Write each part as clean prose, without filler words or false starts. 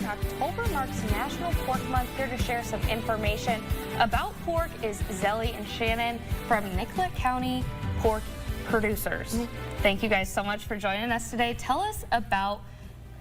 October marks National Pork Month. Here to share some information about pork is Zelly and Shannon from Nicollet County Port Producers. Thank you guys so much for joining us today. Tell us about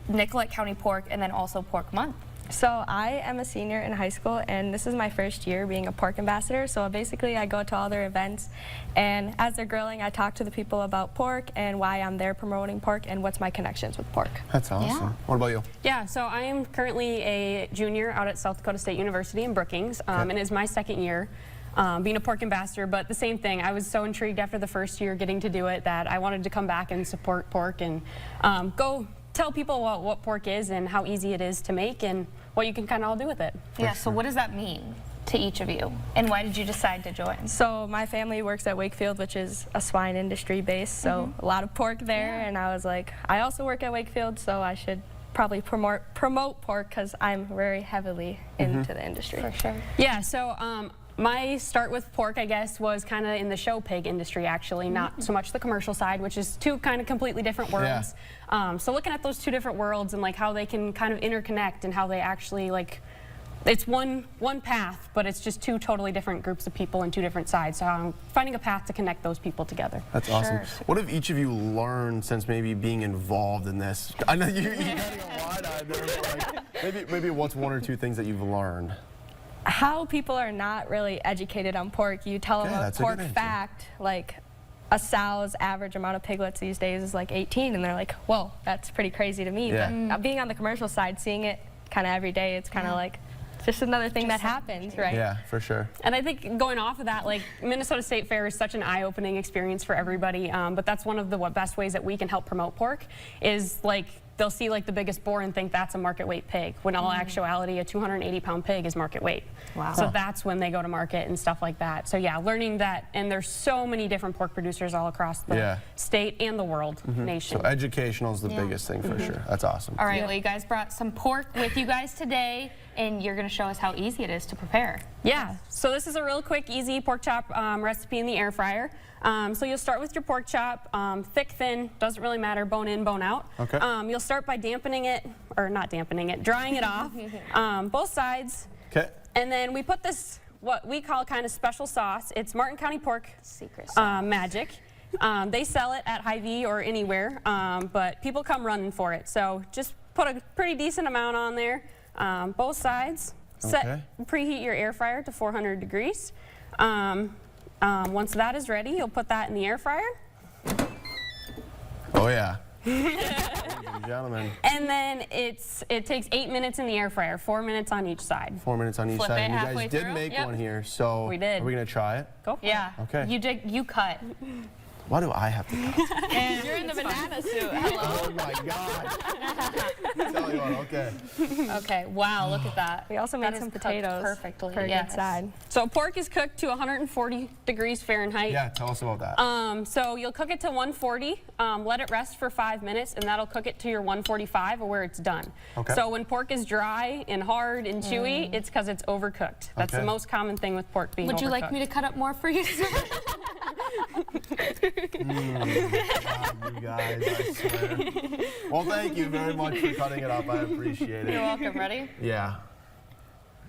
Nicollet County Pork and then also Pork Month. So I am a senior in high school, and this is my first year being a pork ambassador. So basically I go to all their events, and as they're grilling, I talk to the people about pork and why I'm there promoting pork and what's my connections with pork. That's awesome. Yeah. What about you? Yeah, so I am currently a junior out at South Dakota State University in Brookings, and it's my second year being a pork ambassador, but the same thing. I was so intrigued after the first year getting to do it that I wanted to come back and support pork and go tell people what pork is and how easy it is to make and what you can kind of all do with it. Yeah, so what does that mean to each of you? And why did you decide to join? So my family works at Wakefield, which is a swine industry base, so a lot of pork there, and I was like, I also work at Wakefield, so I should probably promote pork because I'm very heavily into the industry. For sure. Yeah, so my start with pork, I guess, was kind of in the show pig industry, actually, not so much the commercial side, which is two kind of completely different worlds. So looking at those two different worlds and like how they can kind of interconnect and how they actually like, it's one path, but it's just two totally different groups of people and two different sides. So finding a path to connect those people together. That's awesome. What have each of you learned since maybe being involved in this? I know you're getting a wide-eyed there, but like, maybe what's one or two things that you've learned? How people are not really educated on pork. You tell them a pork fact, like a sow's average amount of piglets these days is like 18, and they're like, whoa, that's pretty crazy to me. But being on the commercial side, seeing it kind of every day, it's kind of like just another thing that happens, right? Yeah, for sure. And I think going off of that, like Minnesota State Fair is such an eye-opening experience for everybody, but that's one of the best ways that we can help promote pork is like they'll see like the biggest boar and think that's a market weight pig, when all actuality a 280-pound pig is market weight. Wow. So that's when they go to market and stuff like that. So yeah, learning that, and there's so many different pork producers all across the state and the world, nation. So educational is the biggest thing for sure. That's awesome. All right, well, you guys brought some pork with you guys today, and you're going to show us how easy it is to prepare. Yeah, so this is a real quick, easy pork chop recipe in the air fryer. So you'll start with your pork chop, thick, thin, doesn't really matter, bone in, bone out. Okay. You'll start by dampening it, or not dampening it, drying it off, both sides. Okay. And then we put this, what we call kind of special sauce. It's Martin County Pork Secret sauce. Magic. They sell it at Hy-Vee or anywhere, but people come running for it. So just put a pretty decent amount on there, both sides. Preheat your air fryer to 400 degrees. Once that is ready, you'll put that in the air fryer. Oh yeah. Ladies and gentlemen. And then it takes 8 minutes in the air fryer, 4 minutes on each side. 4 minutes on each Flip side. it And you guys halfway did through. make one here, so We did. Are we gonna try it? Go for it. Yeah. Okay. You cut. Why do I have to cut? And you're in the banana suit. Hello. Oh my God. Tell you what, okay. Okay, wow, look at that. We also made That some is cooked potatoes perfectly. for a good side. So pork is cooked to 140 degrees Fahrenheit. Yeah, tell us about that. So you'll cook it to 140, let it rest for 5 minutes, and that'll cook it to your 145 or where it's done. Okay. So when pork is dry and hard and chewy, it's because it's overcooked. That's the most common thing with pork being overcooked. Would you like me to cut up more for you, sir? God, you guys, I swear. Well, thank you very much for cutting it up. I appreciate it. You're welcome. Ready? Yeah.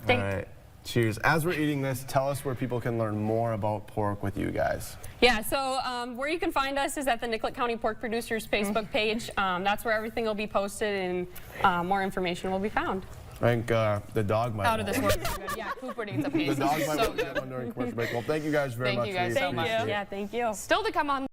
All right. Cheers. As we're eating this, tell us where people can learn more about pork with you guys. Yeah, so where you can find us is at the Nicollet County Pork Producers Facebook page. That's where everything will be posted and more information will be found. I think the dog might Out of this world. Yeah, Cooper needs a piece. The dog might So want to get one during commercial break. Well, thank you guys very much. Thank you guys so much. Yeah, thank you. Still to come on